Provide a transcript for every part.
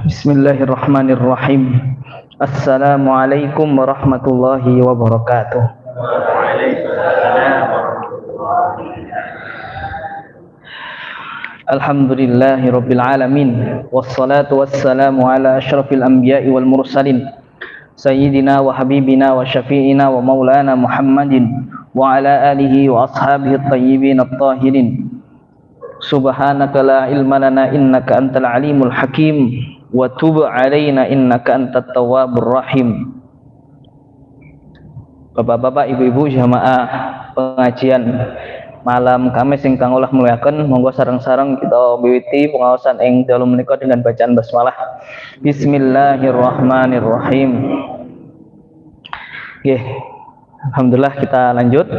Bismillahirrahmanirrahim. Assalamualaikum warahmatullahi wabarakatuh. Alhamdulillahirabbil alamin. Wassalatu wassalamu ala asyrafil anbiya'i wal mursalin. Sayyidina wa habibina wa syafi'ina wa maulana Muhammadin wa ala alihi wa ashabihi at-tayyibin at-tahirin. Subhanaka la ilma lana innaka antal alimul hakim wa tub alaina innaka antat tawwabur rahim. Bapak-bapak, ibu-ibu jamaah pengajian malam Kamis ingkang ulah muliaken, monggo sareng-sareng kita miwiti pengaosan ing dalu menika dengan bacaan basmalah. Bismillahirrahmanirrahim. Nggih. Alhamdulillah kita lanjut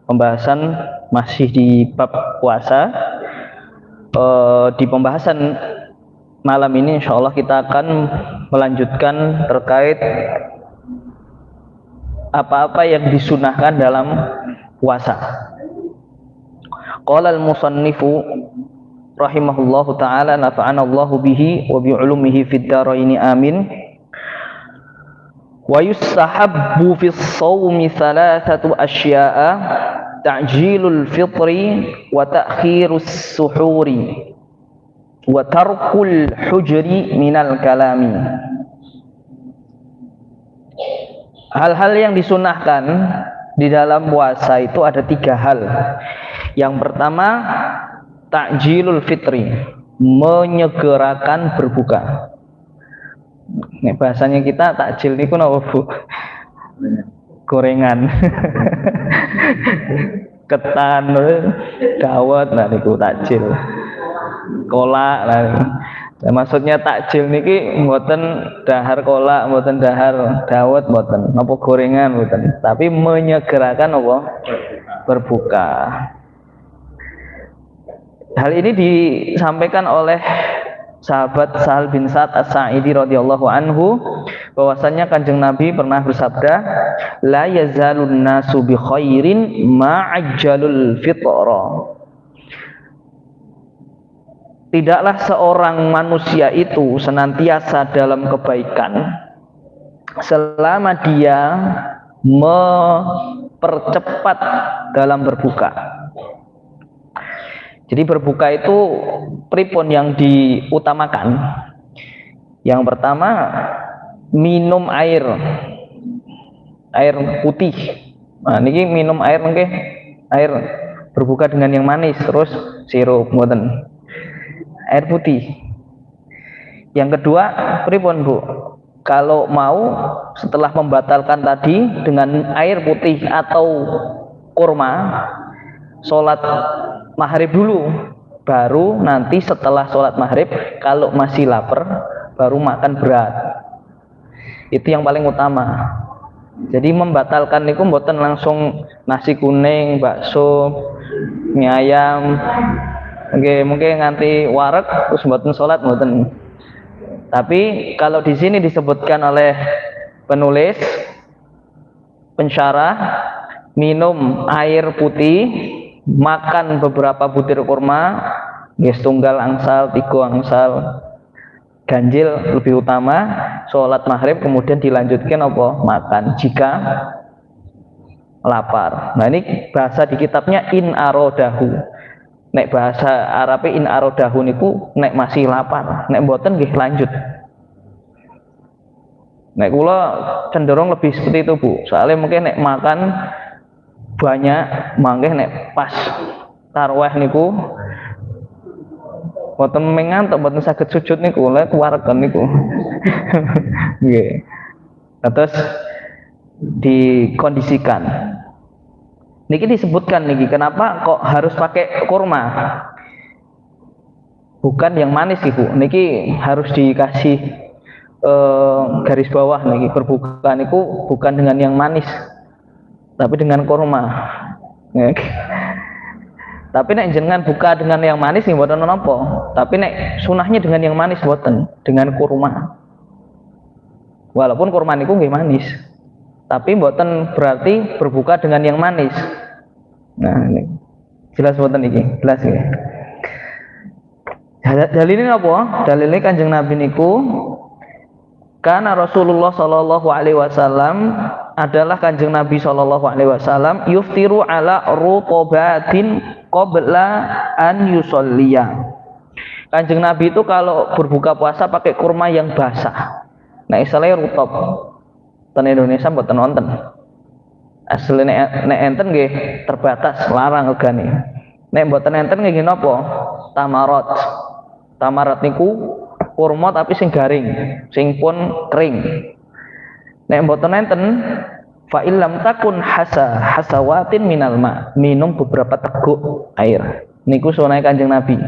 pembahasan masih di bab puasa. Di pembahasan malam ini insyaallah kita akan melanjutkan terkait apa-apa yang disunahkan dalam puasa. Qala al-musannifu rahimahullahu taala nafa'ana Allahu bihi wa bi ulumihi fid dharain amin. Wa yustahabbu fis shaumi thalathatu asya'a ta'jilul fitri wa ta'khirus suhuri wa tarkul hujri minal kalami. Hal-hal yang disunahkan di dalam puasa itu ada 3 hal. Yang pertama, ta'jilul fitri, menyegerakan berbuka. Nek bahasanya kita takjil niku napa, Bu? Gorengan. Ketan, dawet, nah niku takjil. Kolak lah. Nah, maksudnya takjil niki mboten dahar kolak, mboten dahar dawet, mboten napa gorengan mboten, tapi menyegerakan apa? Berbuka. Hal ini disampaikan oleh sahabat Sahal bin Sa'ad As-Sa'idi radhiyallahu anhu bahwasanya Kanjeng Nabi pernah bersabda, la yazalun nasu bi khairin ma'ajjalul fitra. Tidaklah seorang manusia itu senantiasa dalam kebaikan selama dia mempercepat dalam berbuka. Jadi berbuka itu pripun yang diutamakan? Yang pertama, minum air putih. Nah, niki minum air nggih, air berbuka dengan yang manis, terus sirup mboten. Air putih. Yang kedua, pripun, Bu? Kalau mau setelah membatalkan tadi dengan air putih atau kurma, sholat maghrib dulu, baru nanti setelah sholat maghrib kalau masih lapar baru makan berat. Itu yang paling utama. Jadi membatalkan niku mboten langsung nasi kuning, bakso, mie ayam, mungkin nganti wareg terus mboten sholat mboten. Tapi kalau di sini disebutkan oleh penulis pensyarah, minum air putih, makan beberapa butir kurma, setunggal angsal, 3 angsal, ganjil lebih utama, sholat maghrib kemudian dilanjutkan apa? Makan jika lapar. Nah ini bahasa di kitabnya in arodahu. Nek bahasa Arabnya in arodahu niku nek masih lapar, nek mboten nggih lanjut. Nek kula cenderung lebih seperti itu, Bu. Soalnya mungkin nek makan banyak mangke nek pas tarawih niku boten mengantuk, boten saged sujud niku lek kuwaregen niku. Nggih. Terus dikondisikan. Niki disebutkan niki kenapa kok harus pakai kurma? Bukan yang manis Ibu. Niki harus dikasih garis bawah niki, berbuka niku bukan dengan yang manis, tapi dengan kurma. Tapi nek jenengan buka dengan yang manis nih mboten napa. Tapi nek sunahnya dengan yang manis mboten, dengan kurma. Walaupun kurma niku nggih manis, tapi mboten berarti berbuka dengan yang manis. Nah, ini jelas mboten iki, jelas ya. Dalilnya apa? Dalilnya Kanjeng Nabi niku karena Rasulullah Shallallahu Alaihi Wasallam adalah Kanjeng Nabi Shallallahu Alaihi Wasallam yuftiru ala rutobatin qabla an yusolliya. Kanjeng Nabi itu kalau berbuka puasa pakai kurma yang basah. Nah istilahnya rutob. Ten Indonesia buat nonton. Aslinya nek enten nggih terbatas, larang regane. Nek mboten enten nggih napa? Tamarat. Tamarat niku kurma tapi sing garing, sing pun kering. Nek mboten enten fa illam takun hasawatin minal ma, minum beberapa teguk air. Niku sunah Kanjeng Nabi.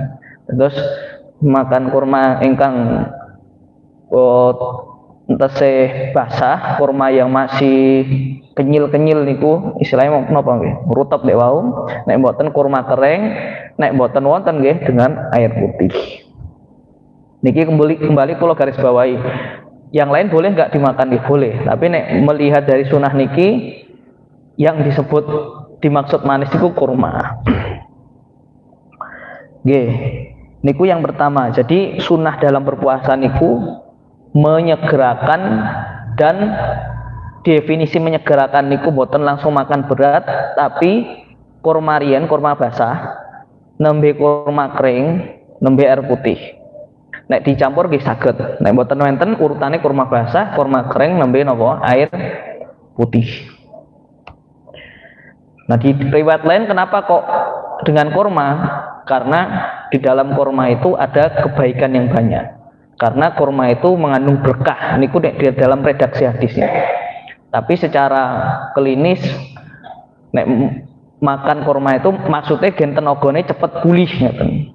Terus makan kurma ingkang entese basah, kurma yang masih kenyil-kenyil niku istilahnya napa nggih? Rutab nek wau. Nek mboten kurma kering, nek mboten wonten nggih dengan air putih. Niki kembali kalau garis bawahi. Yang lain boleh nggak dimakan nih? Boleh. Tapi nek melihat dari sunnah niki yang disebut dimaksud manis itu kurma. Nggih. Niku yang pertama. Jadi sunnah dalam berpuasa niku menyegerakan, dan definisi menyegerakan niku boten langsung makan berat, tapi kurma riyen, kurma basah, nembe kurma kering, nembe air putih. Nek dicampur nggih saged. Nek mboten wonten urutane kurma basah, kurma kering, nembe napa? Air putih. Nah di riwayat lain kenapa kok dengan kurma? Karena di dalam kurma itu ada kebaikan yang banyak. Karena kurma itu mengandung berkah. Niku di dalam redaksi hadisnya. Tapi secara klinis nek makan kurma itu maksudnya gen tenagane cepet pulih ngeten.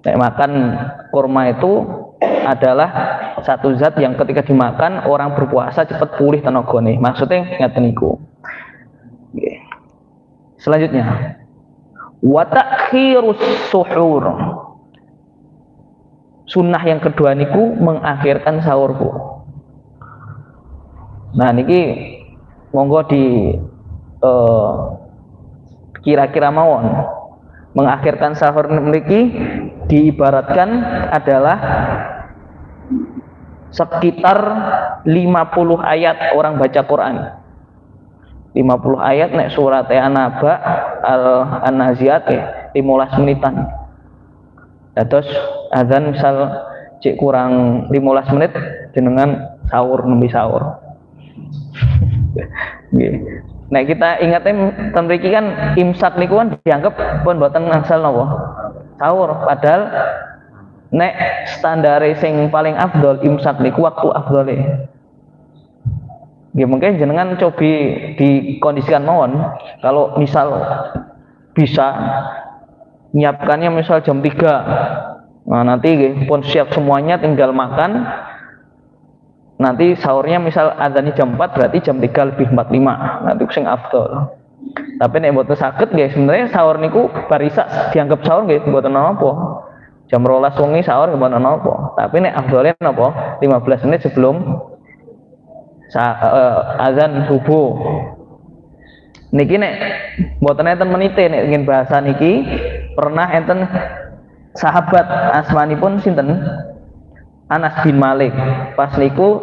Nek makan kurma itu adalah satu zat yang ketika dimakan orang berpuasa cepat pulih tenagane. Maksudnya ngeten niku. Selanjutnya, wa ta'khirus suhur. Sunnah yang kedua niku mengakhirkan sahur, Bu. Nah niki monggo di kira-kira mawon. Mengakhirkan sahur niki diibaratkan adalah sekitar 50 ayat orang baca Quran. 50 ayat nek surat An-Naba An-Naziat 15 menitan. Terus azan misal cek kurang 15 menit jenengan sahur nembe sahur. Nggih. Nek kita ingatnya ten mriki kan imsak niku kan dianggap pun mboten ngangsal napa? Sahur. Padahal nek standare sing paling afdol imsak niku waktu afdole. Ya mungkin jenengan cobi dikondisikan mawon. Kalau misal bisa nyiapkannya misal jam 3. Nah nanti pun siap semuanya tinggal makan. Nanti sahurnya misal adzannya jam 4 berarti jam 3 lebih 45. Nanti sing afdol. Tapi nek mboten saged nggih sebenarnya sahur niku barisa dianggap sahur nggih mboten napa. Jam 12 wengi sahur nggih mboten napa. Tapi nek afdole napa? 15 menit sebelum azan subuh. Niki nek mboten enten menite nek ingin bahasa niki pernah enten sahabat asmanipun sinten? Anas bin Malik. Pas niku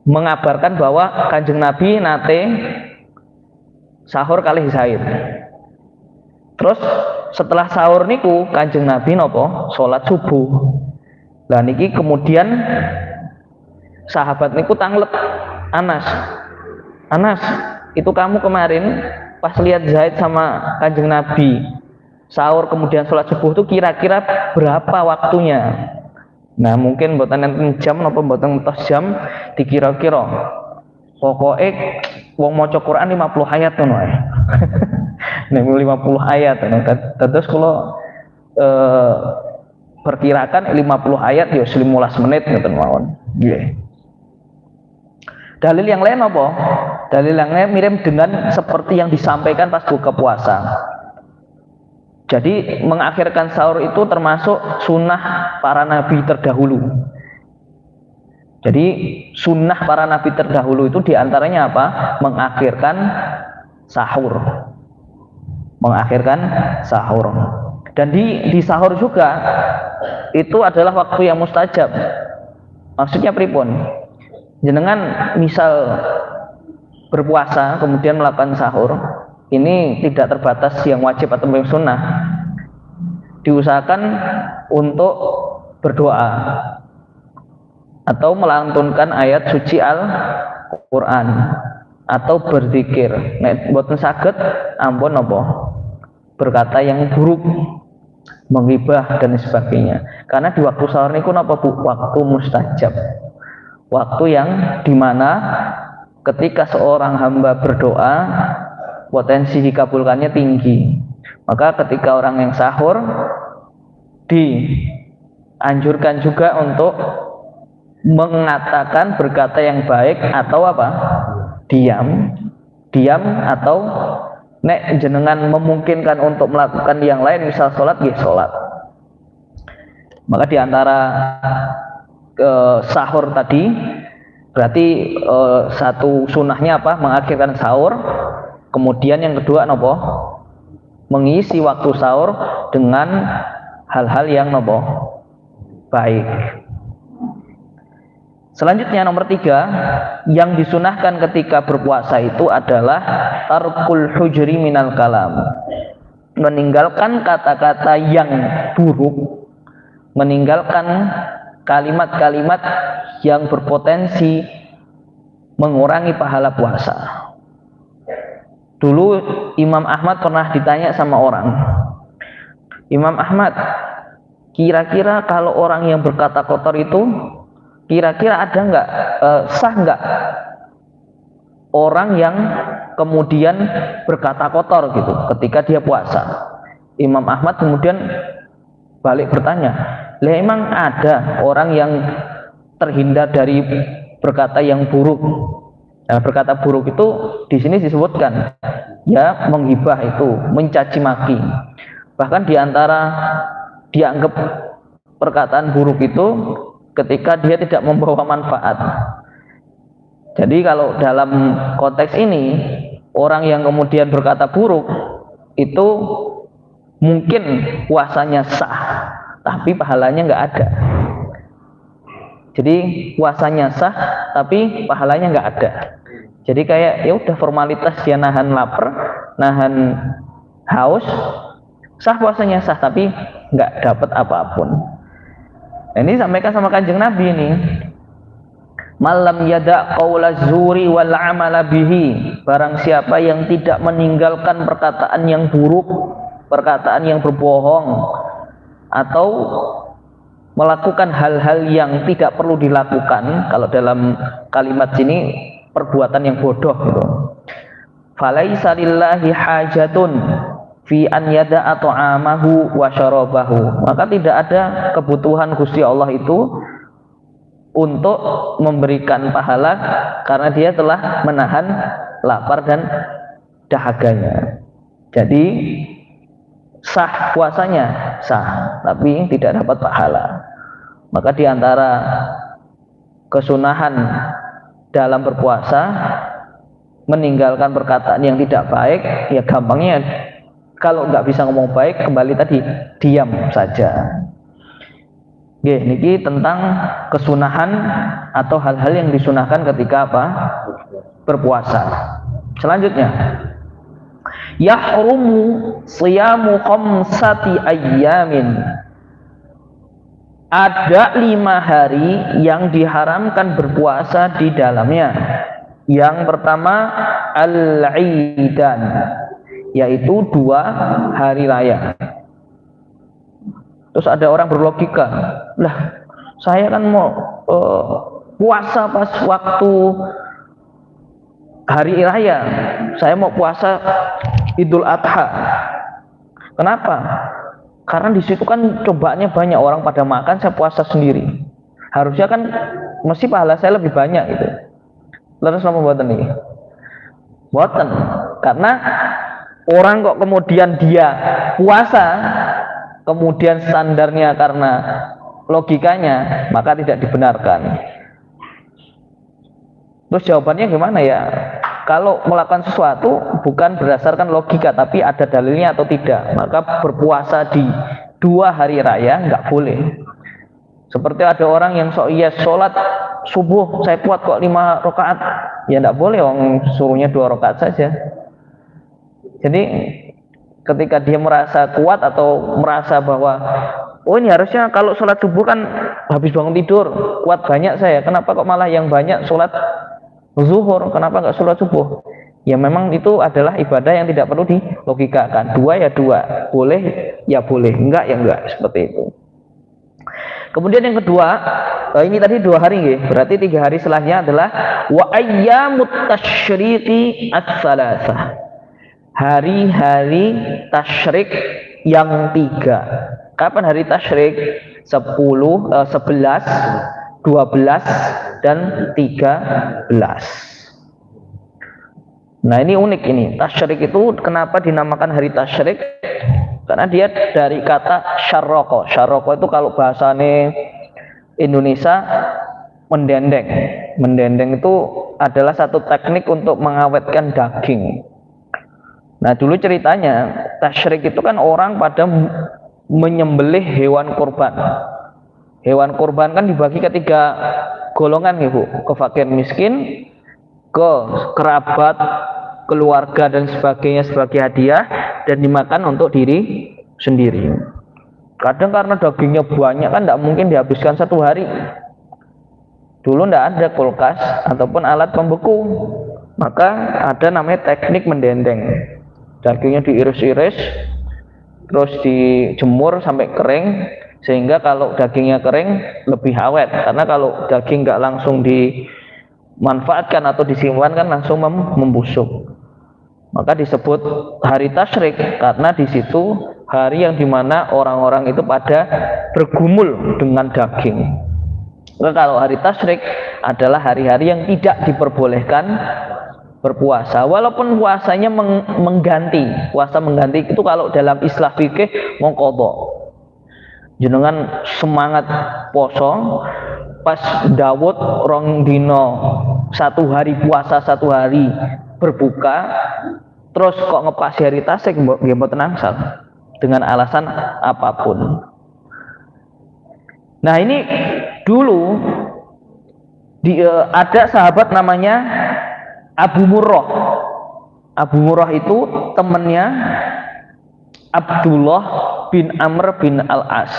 mengabarkan bahwa Kanjeng Nabi nate sahur kalih Zaid. Terus setelah sahur niku Kanjeng Nabi napa? Salat subuh. Lah niki kemudian sahabat niku tanglet Anas, itu kamu kemarin pas lihat Zaid sama Kanjeng Nabi sahur kemudian sholat subuh itu kira-kira berapa waktunya? Nah mungkin mboten enten jam napa mboten ngetos jam dikira-kira. Pokoknya wong maca Quran 50 ayat ngono ae. Nek 50 ayat terus kalau perkirakan 50 ayat ya 15 menit ngoten mawon. Nggih. Dalil yang lain apa? Dalil yang lain mirip dengan seperti yang disampaikan pas buka puasa. Jadi mengakhirkan sahur itu termasuk sunnah para nabi terdahulu. Jadi sunnah para nabi terdahulu itu diantaranya apa? Mengakhirkan sahur. Mengakhirkan sahur. Dan di sahur juga itu adalah waktu yang mustajab. Maksudnya pripun? Jenengan misal berpuasa kemudian melakukan sahur, ini tidak terbatas yang wajib atau yang sunnah. Diusahakan untuk berdoa atau melantunkan ayat suci Al-Quran atau berzikir. Nek boten saged ampun apa berkata yang buruk, menggibah dan sebagainya. Karena di waktu sahur niku napa Bu? Waktu mustajab. Waktu yang dimana ketika seorang hamba berdoa potensi dikabulkannya tinggi. Maka ketika orang yang sahur dianjurkan juga untuk mengatakan berkata yang baik atau apa? Diam atau nek jenengan memungkinkan untuk melakukan yang lain, misal sholat, ya sholat. Maka diantara sahur tadi berarti satu sunnahnya apa? Mengakhirkan sahur. Kemudian yang kedua nopo? Mengisi waktu sahur dengan hal-hal yang nopo? Baik. Selanjutnya nomor 3, yang disunahkan ketika berpuasa itu adalah tarkul hujri minal kalam, meninggalkan kata-kata yang buruk, meninggalkan kalimat-kalimat yang berpotensi mengurangi pahala puasa. Dulu Imam Ahmad pernah ditanya sama orang, Imam Ahmad, kira-kira kalau orang yang berkata kotor itu kira-kira ada nggak sah nggak orang yang kemudian berkata kotor gitu ketika dia puasa? Imam Ahmad kemudian balik bertanya, lah emang ada orang yang terhindar dari berkata yang buruk? Nah, berkata buruk itu di sini disebutkan ya menghibah itu, mencaci maki. Bahkan diantara dianggap perkataan buruk itu ketika dia tidak membawa manfaat. Jadi kalau dalam konteks ini orang yang kemudian berkata buruk itu mungkin puasanya sah, tapi pahalanya nggak ada. Jadi puasanya sah, tapi pahalanya nggak ada. Jadi kayak ya udah formalitas, dia nahan lapar, nahan haus, sah puasanya sah, tapi nggak dapat apapun. Nah, ini sampaikan sama Kanjeng Nabi ini. Malam yada qaula zuri wal amala bihi. Barang siapa yang tidak meninggalkan perkataan yang buruk, perkataan yang berbohong, atau melakukan hal-hal yang tidak perlu dilakukan, kalau dalam kalimat sini perbuatan yang bodoh gitu. Falaisa lillahi hajatun fi an yada'a ta'amahu wa syarabahu. Maka tidak ada kebutuhan Gusti Allah itu untuk memberikan pahala karena dia telah menahan lapar dan dahaganya. Jadi sah puasanya, sah, tapi tidak dapat pahala. Maka diantara kesunahan dalam berpuasa meninggalkan perkataan yang tidak baik, ya gampangnya kalau nggak bisa ngomong baik, kembali tadi diam saja. Oke, niki tentang kesunahan atau hal-hal yang disunahkan ketika apa? Berpuasa. Selanjutnya, yahrumu siyamu khamsati ayyamin. Ada 5 hari yang diharamkan berpuasa di dalamnya. Yang pertama al-Aidan, yaitu 2 hari raya. Terus ada orang berlogika, lah saya kan mau puasa pas waktu hari raya, saya mau puasa Idul Adha. Kenapa? Karena di situ kan cobaannya banyak, orang pada makan, saya puasa sendiri. Harusnya kan mesti pahala saya lebih banyak gitu. Terus sama buatan nih, buatan. Karena orang kok kemudian dia puasa, kemudian standarnya karena logikanya, maka tidak dibenarkan. Terus jawabannya gimana ya? kalau melakukan sesuatu bukan berdasarkan logika tapi ada dalilnya atau tidak, maka berpuasa di 2 hari raya nggak boleh. Seperti ada orang yang iya sholat subuh saya kuat kok 5 rakaat, ya nggak boleh, orang suruhnya 2 rakaat saja. Jadi ketika dia merasa kuat atau merasa bahwa oh ini harusnya kalau sholat subuh kan habis bangun tidur kuat banyak saya, kenapa kok malah yang banyak sholat zuhur, kenapa nggak sholat subuh? Ya memang itu adalah ibadah yang tidak perlu dilogikakan. 2 ya 2, boleh ya boleh, enggak ya enggak, seperti itu. Kemudian yang kedua, ini tadi 2 hari ya, berarti 3 hari setelahnya adalah wa ayyamut tasyriqi ats-tsalatsah. Hari-hari tasyrik yang 3. Kapan hari tasyrik? 10, 11, 12 dan 13. Nah ini unik ini. Tasyrik itu kenapa dinamakan hari tasyrik? Karena dia dari kata syarroko. Syarroko itu kalau bahasane Indonesia mendendeng. Mendendeng itu adalah satu teknik untuk mengawetkan daging. Nah dulu ceritanya tasyrik itu kan orang pada menyembelih hewan kurban. Hewan kurban kan dibagi ke 3 golongan ya Bu, ke fakir miskin, ke kerabat, keluarga dan sebagainya sebagai hadiah, dan dimakan untuk diri sendiri. Kadang karena dagingnya banyak kan tidak mungkin dihabiskan 1 hari. Dulu tidak ada kulkas ataupun alat pembeku, maka ada namanya teknik mendendeng. Dagingnya diiris-iris, terus dijemur sampai kering, sehingga kalau dagingnya kering lebih awet. Karena kalau daging nggak langsung dimanfaatkan atau disimpan kan langsung membusuk. Maka disebut hari tasyrik karena di situ hari yang dimana orang-orang itu pada bergumul dengan daging. Maka kalau hari tasyrik adalah hari-hari yang tidak diperbolehkan berpuasa, walaupun puasanya mengganti. Puasa mengganti itu kalau dalam istilah fikih mengqadha. Jenengan semangat poso pas Dawud rong dino 1 hari puasa 1 hari berbuka, terus kok ngepasi hari tasyrik nggih mboten angsal dengan alasan apapun. Nah ini dulu ada sahabat namanya Abu Murrah. Abu Murrah itu temannya Abdullah bin Amr bin Al-As.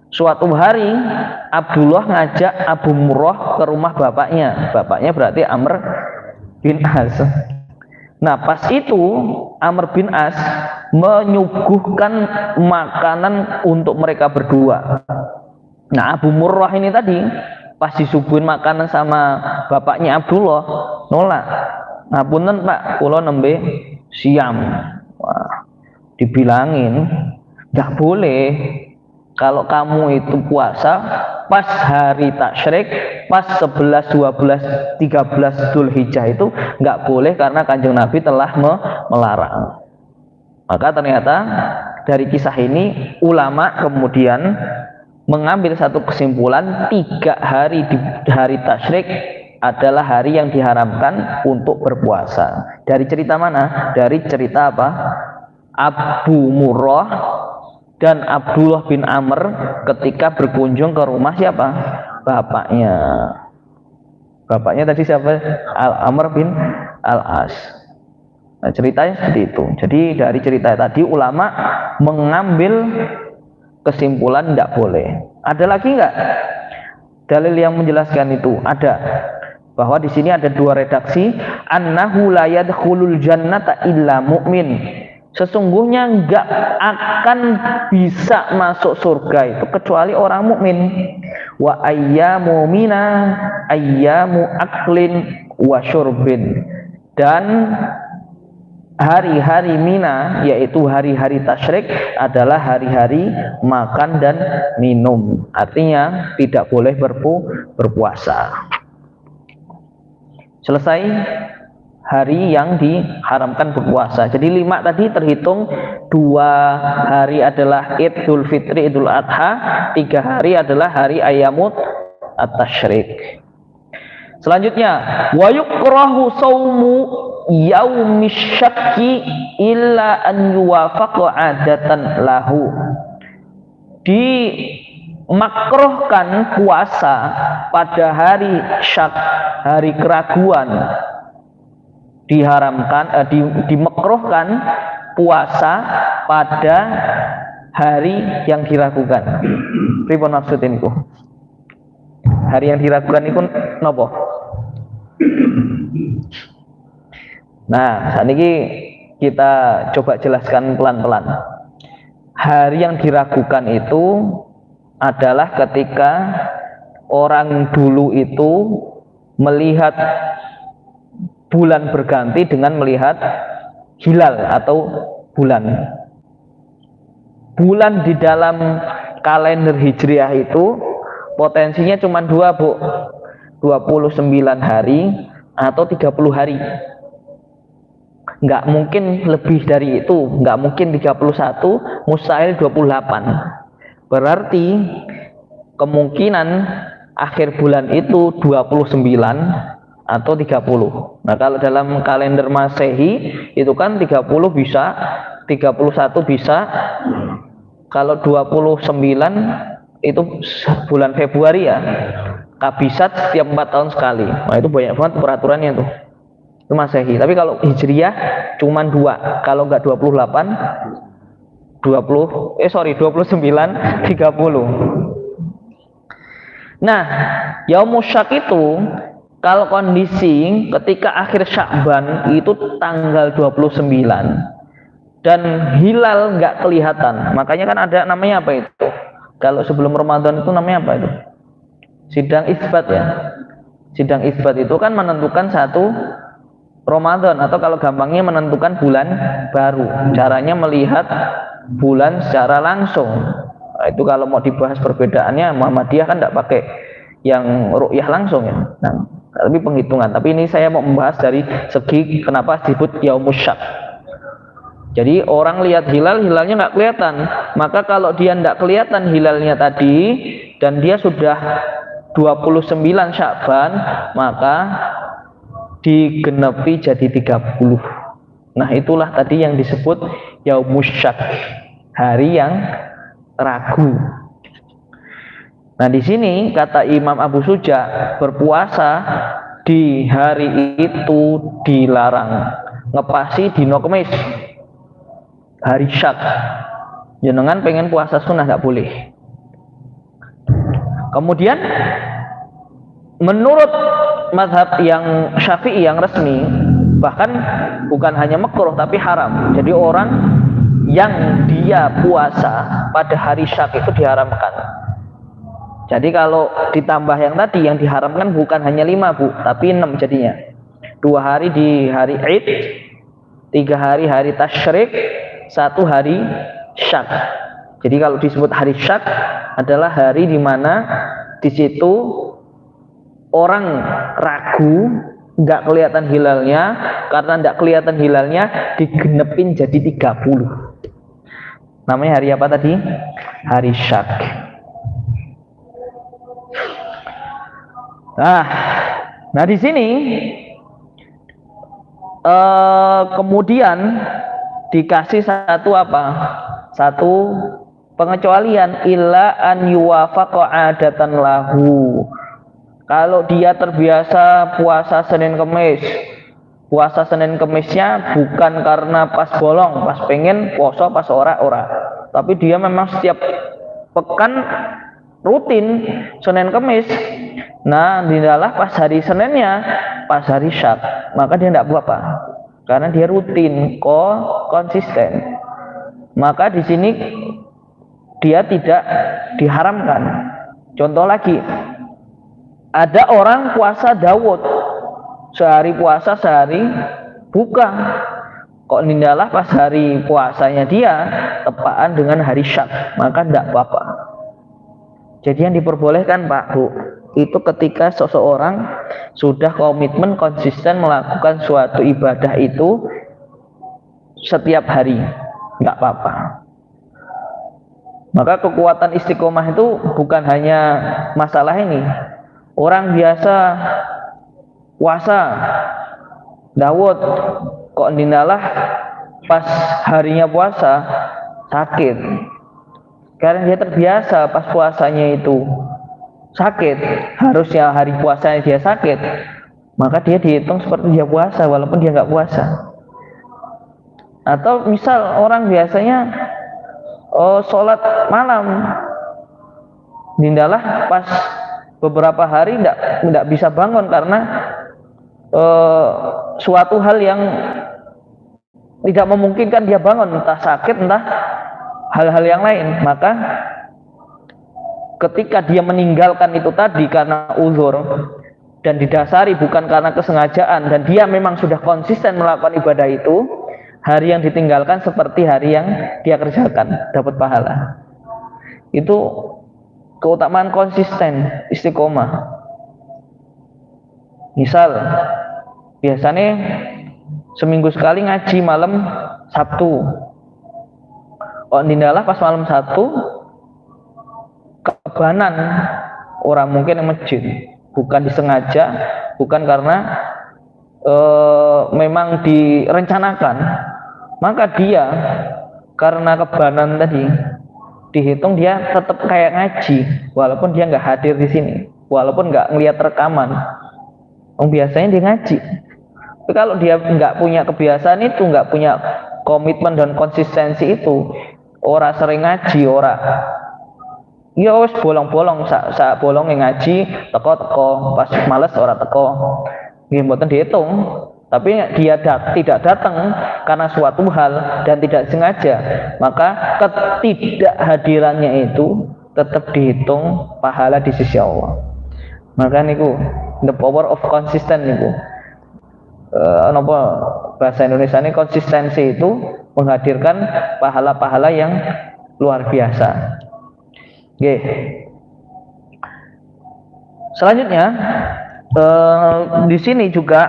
Suatu hari Abdullah ngajak Abu Murrah ke rumah bapaknya. Bapaknya berarti Amr bin As. Nah pas itu Amr bin As menyuguhkan makanan untuk mereka berdua. Nah Abu Murrah ini tadi pas disuguhin makanan sama bapaknya Abdullah nolak. Nah punten Pak, kula nembe siam. Wah, dibilangin nggak boleh. Kalau kamu itu puasa pas hari tasyrik, pas 11, 12, 13 Dzulhijjah itu nggak boleh karena Kanjeng Nabi telah melarang. Maka ternyata dari kisah ini ulama kemudian mengambil satu kesimpulan, 3 hari di hari tasyrik adalah hari yang diharamkan untuk berpuasa. Dari cerita mana? Dari cerita apa? Abu Murrah dan Abdullah bin Amr ketika berkunjung ke rumah siapa? Bapaknya. Bapaknya tadi siapa? Amr bin Al-As. Nah, ceritanya seperti itu. Jadi dari cerita tadi ulama mengambil kesimpulan tidak boleh. Ada lagi nggak dalil yang menjelaskan itu? Ada. Bahwa di sini ada 2 redaksi, annahu la yadkhulul jannata illa mu'min. Sesungguhnya nggak akan bisa masuk surga itu kecuali orang mukmin. Wa ayyamu mina ayyamu aklin wa syurbin. Dan hari-hari Mina, yaitu hari-hari tasyrik, adalah hari-hari makan dan minum. Artinya tidak boleh berpuasa. Selesai hari yang diharamkan berpuasa. Jadi 5 tadi terhitung, 2 hari adalah Idul Fitri, Idul Adha, 3 hari adalah hari Ayyamut at-Tasyrik. Selanjutnya, wa yukrahu saumu yaumis syakki illa an yuwafaqa adatan lahu. Dimakruhkan puasa pada hari syak, hari keraguan. Dimakruhkan puasa pada hari yang diragukan. Pripun maksud niku? Hari yang diragukan itu napa? Nah, saat ini kita coba jelaskan pelan-pelan. Hari yang diragukan itu adalah ketika orang dulu itu melihat bulan berganti dengan melihat hilal atau bulan. Bulan di dalam kalender Hijriah itu potensinya cuma 2, Bu. 29 hari atau 30 hari. Nggak mungkin lebih dari itu, nggak mungkin 31, mustahil 28. Berarti kemungkinan akhir bulan itu 29 atau 30. Nah, kalau dalam kalender Masehi itu kan 30 bisa, 31 bisa. Kalau 29 itu bulan Februari ya. Kabisat setiap 4 tahun sekali. Nah, itu banyak banget peraturannya tuh. Itu Masehi. Tapi kalau Hijriah cuman 2. Kalau enggak 28 29 30. Nah, Yaumus Syak itu kalau kondisi ketika akhir Sya'ban itu tanggal 29 dan hilal nggak kelihatan, makanya kan ada namanya apa itu? Kalau sebelum Ramadan itu namanya apa itu? Sidang isbat ya. Sidang isbat itu kan menentukan satu Ramadan, atau kalau gampangnya menentukan bulan baru. Caranya melihat bulan secara langsung. Nah, itu kalau mau dibahas perbedaannya, Muhammadiyah kan tidak pakai yang ru'yah langsung ya. Nah, tapi penghitungan. Tapi ini saya mau membahas dari segi kenapa disebut Yaumus Syak. Jadi orang lihat hilal, hilalnya nggak kelihatan. Maka kalau dia nggak kelihatan hilalnya tadi dan dia sudah 29 Sya'ban, maka digenepi jadi 30. Nah, itulah tadi yang disebut Yaumus Syak, hari yang ragu. Nah, di sini kata Imam Abu Suja, berpuasa di hari itu dilarang. Ngepasi dino Kemis, hari Syak. Jenengan pengen puasa sunnah nggak boleh. Kemudian menurut mazhab yang Syafi'i yang resmi, bahkan bukan hanya makruh tapi haram. Jadi orang yang dia puasa pada hari Syak itu diharamkan. Jadi kalau ditambah yang tadi, yang diharamkan bukan hanya 5, Bu, tapi 6 jadinya. 2 hari di hari Id, 3 hari hari Tasyrik, 1 hari Syak. Jadi kalau disebut hari Syak adalah hari di mana di situ orang ragu, nggak kelihatan hilalnya. Karena nggak kelihatan hilalnya, digenepin jadi 30. Namanya hari apa tadi? Hari Syak. Nah di sini kemudian dikasih satu apa? Satu pengecualian, illa an yuwafaqa adatan lahu. Kalau dia terbiasa puasa Senin Kemis, puasa Senin Kemisnya bukan karena pas bolong, pas pengen puasa pas ora, tapi dia memang setiap pekan rutin Senin Kemis. Nah, didalah pas hari Seninnya pas hari Syak, maka dia tidak apa-apa karena dia rutin, konsisten. Maka di sini dia tidak diharamkan. Contoh lagi, ada orang puasa Daud, sehari puasa sehari buka. Kok nindalah pas hari puasanya dia tepaan dengan hari Syak, maka tidak apa-apa. Jadi yang diperbolehkan, Pak, Bu, itu ketika seseorang sudah komitmen konsisten melakukan suatu ibadah itu setiap hari, nggak apa-apa. Maka kekuatan istiqomah itu bukan hanya masalah ini. Orang biasa puasa Daud kok dindalah pas harinya puasa sakit, karena dia terbiasa pas puasanya itu sakit, harusnya hari puasanya dia sakit, maka dia dihitung seperti dia puasa walaupun dia nggak puasa. Atau misal orang biasanya sholat malam, dindalah pas beberapa hari tidak bisa bangun karena suatu hal yang tidak memungkinkan dia bangun, entah sakit entah hal-hal yang lain, maka ketika dia meninggalkan itu tadi karena uzur dan didasari bukan karena kesengajaan dan dia memang sudah konsisten melakukan ibadah itu, hari yang ditinggalkan seperti hari yang dia kerjakan, dapat pahala. Itu keutamaan konsisten, istiqomah. Misal biasanya seminggu sekali ngaji malam Sabtu, dindalah pas malam Sabtu kebanan orang mungkin yang masjid, bukan disengaja, bukan karena memang direncanakan, maka dia karena kebanan tadi dihitung dia tetap kayak ngaji walaupun dia nggak hadir di sini, walaupun nggak ngelihat rekaman. Biasanya dia ngaji. Tapi kalau dia nggak punya kebiasaan itu, nggak punya komitmen dan konsistensi itu, ora sering ngaji, ora ya wis bolong-bolong sak bolong ngaji teko pas males ora teko, nggih mboten dihitung. Tapi dia tidak datang karena suatu hal dan tidak sengaja, maka ketidakhadirannya itu tetap dihitung pahala di sisi Allah. Maka niku the power of consistent niku. Napa bahasa Indonesia ini konsistensi itu menghadirkan pahala-pahala yang luar biasa. Oke. Selanjutnya di sini juga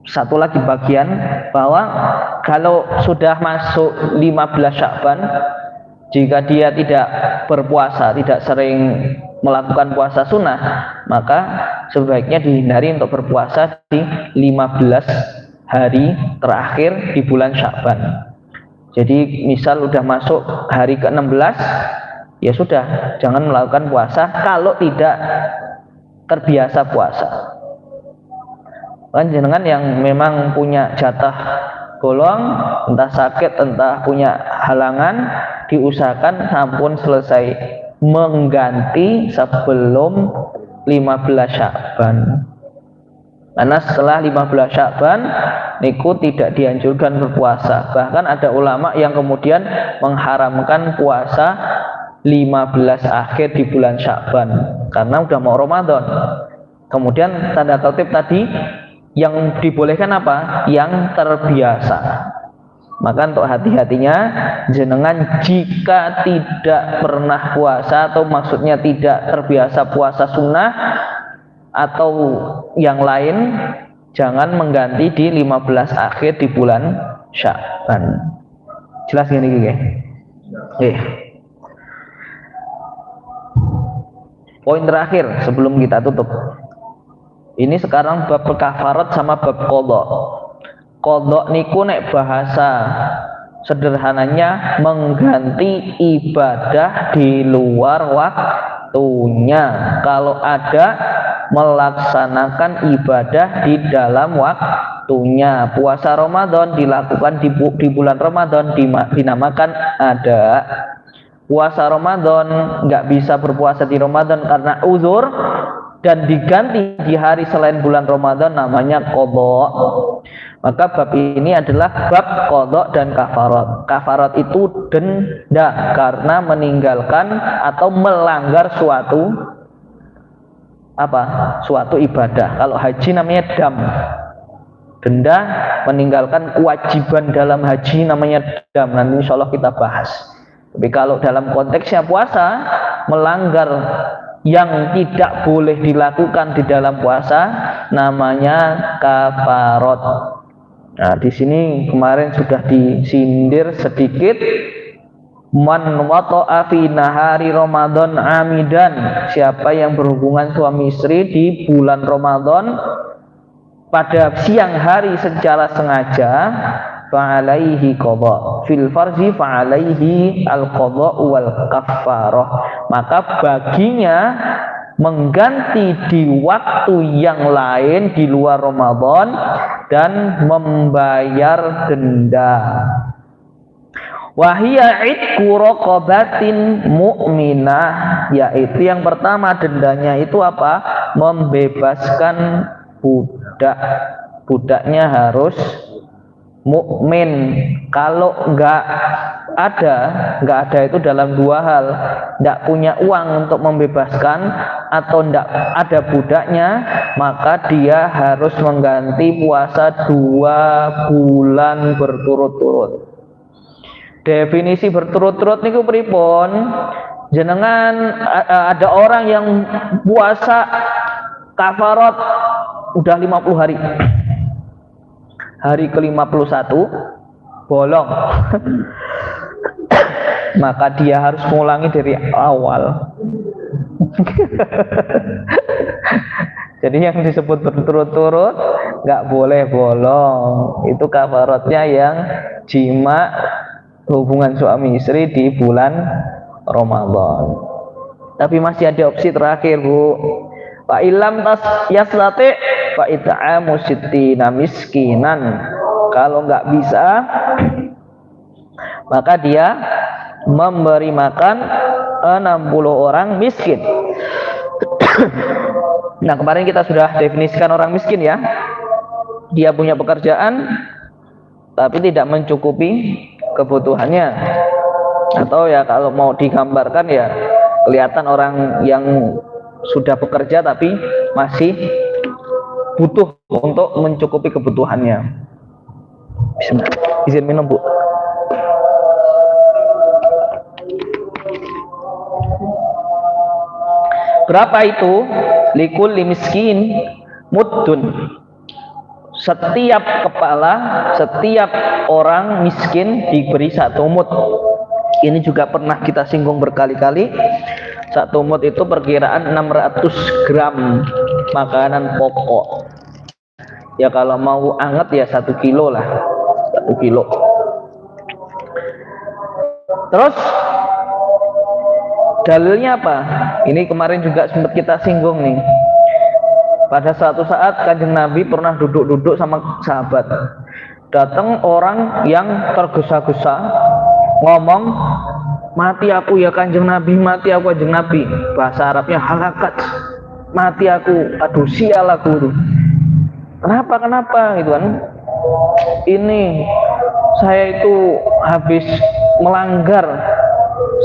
satu lagi bagian bahwa kalau sudah masuk 15 Sya'ban, jika dia tidak berpuasa, tidak sering melakukan puasa sunnah, maka sebaiknya dihindari untuk berpuasa di 15 hari terakhir di bulan Sya'ban. Jadi misal udah masuk hari ke-16, ya sudah, jangan melakukan puasa kalau tidak terbiasa puasa. Kan jenengan yang memang punya jatah bolong, entah sakit, entah punya halangan, diusahakan sampun selesai mengganti sebelum 15 Sya'ban. Karena setelah 15 Sya'ban niku tidak dianjurkan berpuasa. Bahkan ada ulama yang kemudian mengharamkan puasa 15 akhir di bulan Sya'ban karena udah mau Ramadan. Kemudian tanda kutip tadi yang dibolehkan apa? Yang terbiasa. Maka untuk hati-hatinya jenengan jika tidak pernah puasa atau maksudnya tidak terbiasa puasa sunnah atau yang lain, jangan mengganti di 15 akhir di bulan Sya'ban. Jelas gini guys? Poin terakhir sebelum kita tutup. Ini sekarang bab kafarat sama bab qadha. Qadha niku nek bahasa sederhananya mengganti ibadah di luar waktunya. Kalau ada melaksanakan ibadah di dalam waktunya. Puasa Ramadan dilakukan di bulan Ramadan dinamakan ada. Puasa Ramadan nggak bisa berpuasa di Ramadan karena uzur dan diganti di hari selain bulan Ramadan namanya qadha. Maka bab ini adalah bab qadha dan kafarat. Kafarat itu denda karena meninggalkan atau melanggar suatu ibadah. Kalau haji namanya dam, denda meninggalkan kewajiban dalam haji namanya dam. Nanti insya Allah kita bahas. Tapi kalau dalam konteksnya puasa, melanggar yang tidak boleh dilakukan di dalam puasa namanya kafarat. Nah, di sini kemarin sudah disindir sedikit Man wata'a fi nahari Ramadan amidan, siapa yang berhubungan suami istri di bulan Ramadan pada siang hari secara sengaja, fa'alaihi qadha fil farji fa'alaihi al-qadha wal kaffarah, maka baginya mengganti di waktu yang lain di luar Ramadan dan membayar denda. Wahia itqu raqabatin mu'minah, yaitu yang pertama dendanya itu apa? Membebaskan budak. Budaknya harus mukmin. Kalau nggak ada itu dalam dua hal, nggak punya uang untuk membebaskan atau nggak ada budaknya, maka dia harus mengganti puasa 2 bulan berturut-turut. Definisi berturut-turut niku pripun? Jenengan ada orang yang puasa kafarat udah 50 hari. Hari ke-51 bolong. Maka dia harus mengulangi dari awal. Jadi yang disebut berturut-turut nggak boleh bolong. Itu kafaratnya yang jima hubungan suami istri di bulan Ramadan. Tapi masih ada opsi terakhir, Bu. Fa ilam tas yaslati fa it'amu sittina miskinan. Kalau nggak bisa, maka dia memberi makan 60 orang miskin. Nah, kemarin kita sudah definisikan orang miskin ya. Dia punya pekerjaan tapi tidak mencukupi kebutuhannya, atau ya kalau mau digambarkan ya kelihatan orang yang sudah bekerja tapi masih butuh untuk mencukupi kebutuhannya. Bismillah. Izin minum, Bu. Berapa itu? Likul miskin muddun. Setiap kepala, setiap orang miskin diberi 1 mud. Ini juga pernah kita singgung berkali-kali. 1 mud itu perkiraan 600 gram makanan pokok. Ya kalau mau anget ya 1 kilo lah, 1 kilo. Terus dalilnya apa? Ini kemarin juga sempat kita singgung nih. Pada suatu saat Kanjeng Nabi pernah duduk-duduk sama sahabat. Datang orang yang tergesa-gesa ngomong, mati aku ya Kanjeng Nabi, mati aku Kanjeng Nabi. Bahasa Arabnya halakat, mati aku, aduh sial aku. Kenapa gitu kan? Ini saya itu habis melanggar,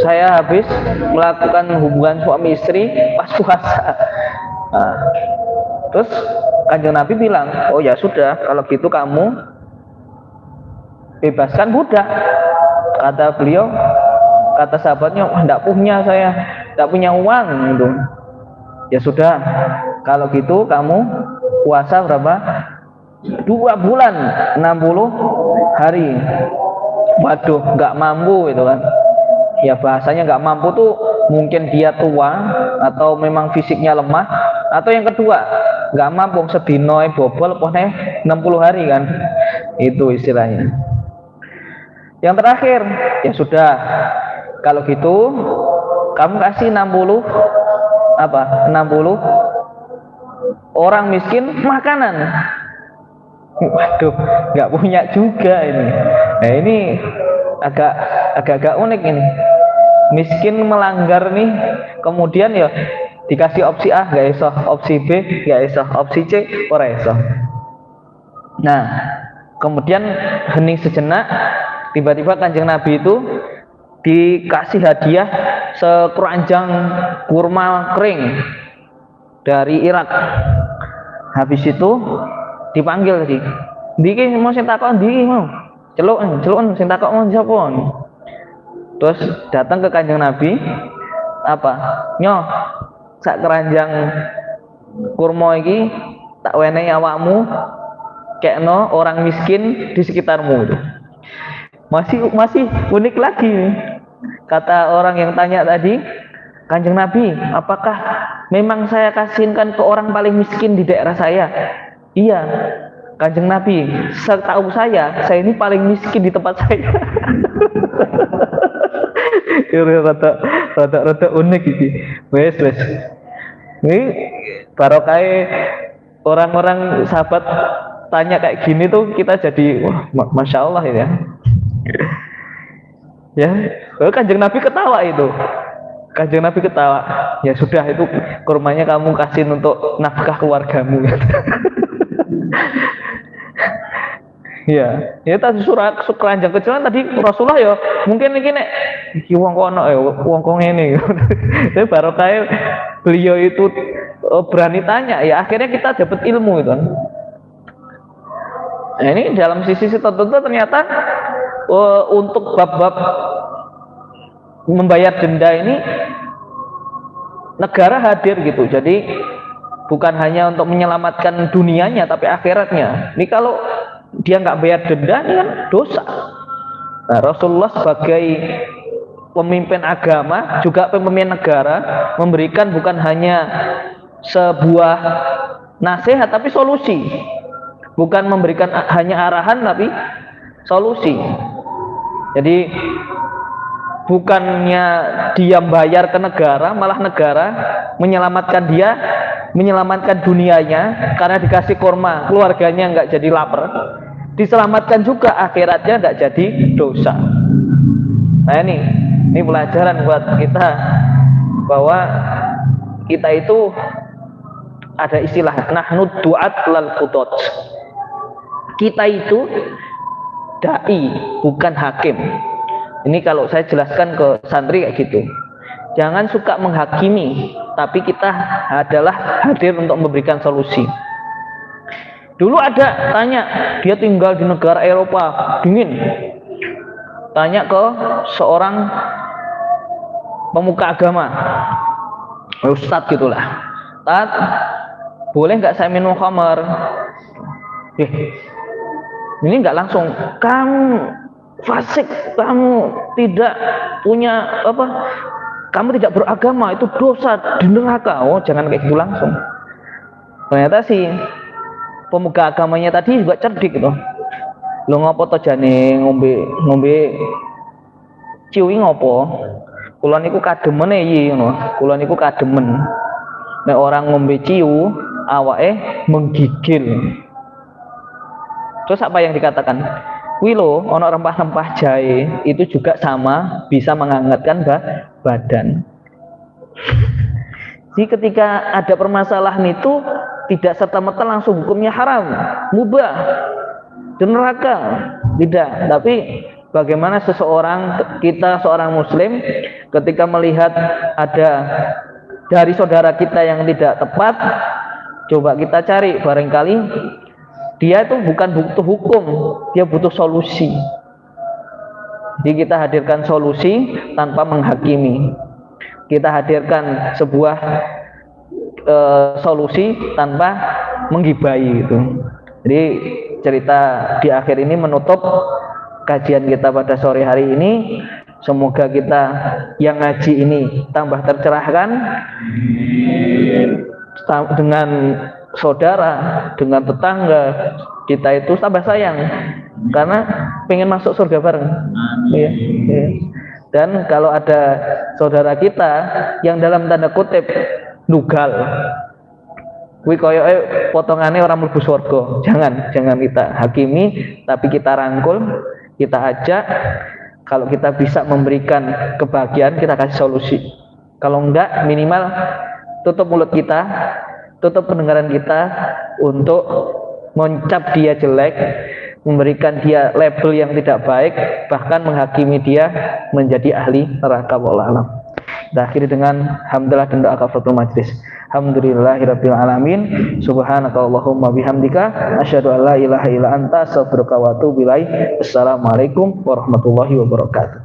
saya habis melakukan hubungan suami istri pas puasa. Nah, terus Kanjeng Nabi bilang, oh ya sudah, kalau gitu kamu bebaskan budak. Kata beliau, kata sahabatnya, enggak punya saya, enggak punya uang gitu. Ya sudah, kalau gitu kamu puasa berapa? 2 bulan 60 hari. Waduh, enggak mampu gitu kan. Ya bahasanya enggak mampu tuh mungkin dia tua atau memang fisiknya lemah, atau yang kedua nggak mampu sedino bobol pokoknya 60 hari kan, itu istilahnya. Yang terakhir, ya sudah, kalau gitu kamu kasih 60 orang miskin makanan. Waduh, nggak punya juga ini. Nah ini agak unik ini. Miskin melanggar nih, kemudian ya dikasih opsi A gak iso, opsi B gak iso, opsi C ora iso. Nah, kemudian hening sejenak, tiba-tiba Kanjeng Nabi itu dikasih hadiah sekeranjang kurma kering dari Irak. Habis itu dipanggil tadi, "Ndiki mau sing takon ndiki mau." Celuk sing takon mau sapa? Terus datang ke Kanjeng Nabi, apa? Nyoh, sak keranjang kurma iki tak wenehi awakmu, kekno orang miskin di sekitarmu. Masih unik lagi. kata orang yang tanya tadi, Kanjeng Nabi, apakah memang saya kasihkan ke orang paling miskin di daerah saya? Iya, Kanjeng Nabi, setahu saya ini paling miskin di tempat saya. Rada unik ini. Wes. Ini barokah orang-orang sahabat tanya kayak gini tuh kita jadi wah, masya Allah ya. Ya, Kanjeng Nabi ketawa itu. Kanjeng Nabi ketawa. Ya sudah itu kurmanya kamu kasih untuk nafkah keluargamu. Ya tadi surat keranjang kecilan tadi Rasulullah ya mungkin ini nek wong kono ya wong kong ini. Tapi barokah beliau itu berani tanya ya akhirnya kita dapat ilmu itu. Nah, ini dalam sisi tertentu ternyata untuk bab-bab membayar denda ini negara hadir gitu. Jadi bukan hanya untuk menyelamatkan dunianya tapi akhiratnya. Ini kalau dia nggak bayar denda ini kan dosa. Nah, Rasulullah sebagai pemimpin agama juga pemimpin negara memberikan bukan hanya sebuah nasihat tapi solusi. Bukan memberikan hanya arahan tapi solusi. Jadi bukannya dia bayar ke negara, malah negara menyelamatkan dia, menyelamatkan dunianya karena dikasih kurma, keluarganya nggak jadi lapar. Diselamatkan juga akhiratnya nggak jadi dosa. Nah ini pelajaran buat kita bahwa kita itu ada istilah nahnu du'at lal qudot. Kita itu dai bukan hakim. Ini kalau saya jelaskan ke santri kayak gitu. Jangan suka menghakimi, tapi kita adalah hadir untuk memberikan solusi. Dulu ada tanya, dia tinggal di negara Eropa dingin. Tanya ke seorang pemuka agama, ustadz gitulah. Ustadz, boleh nggak saya minum khamar? Ini nggak langsung. Kamu fasik, kamu tidak punya apa? Kamu tidak beragama, itu dosa di neraka. Oh, jangan kayak gitu langsung. Ternyata sih pemuka agamanya tadi juga cerdik gitu. Lo ngopo to jane ngombe ciwi ngopo? Kula niku kademen iki ngono. Kula niku kademen. Nek orang ngombe ciu awake menggigil. Terus apa yang dikatakan? Kuwi lho ana rempah-rempah jahe itu juga sama bisa menghangatkan badan. Jadi ketika ada permasalahan itu tidak serta-merta langsung hukumnya haram, mubah, dan neraka. Tidak, tapi bagaimana kita seorang muslim ketika melihat ada dari saudara kita yang tidak tepat, coba kita cari, barangkali dia itu bukan butuh hukum, dia butuh solusi. Jadi kita hadirkan solusi tanpa menghakimi. Kita hadirkan sebuah solusi tanpa menggibahi gitu. Jadi cerita di akhir ini menutup kajian kita pada sore hari ini. Semoga kita yang ngaji ini tambah tercerahkan dengan saudara, dengan tetangga kita itu tambah sayang karena pengen masuk surga bareng. Ya. Dan kalau ada saudara kita yang dalam tanda kutip nugal, kuwi koyoke potongane orang mlebu surga. Jangan kita hakimi, tapi kita rangkul, kita ajak. Kalau kita bisa memberikan kebahagiaan, kita kasih solusi. Kalau enggak, minimal tutup mulut kita, tutup pendengaran kita untuk mencap dia jelek, memberikan dia label yang tidak baik, bahkan menghakimi dia menjadi ahli neraka. Wallahu a'lam. Kita akhiri dengan hamdalah dan doa kafaratul majlis. Alhamdulillahirabbil alamin. Subhanakallahumma bihamdika asyhadu an la ilaha illa anta astaghfiruka wa atubu ilaik. Assalamualaikum warahmatullahi wabarakatuh.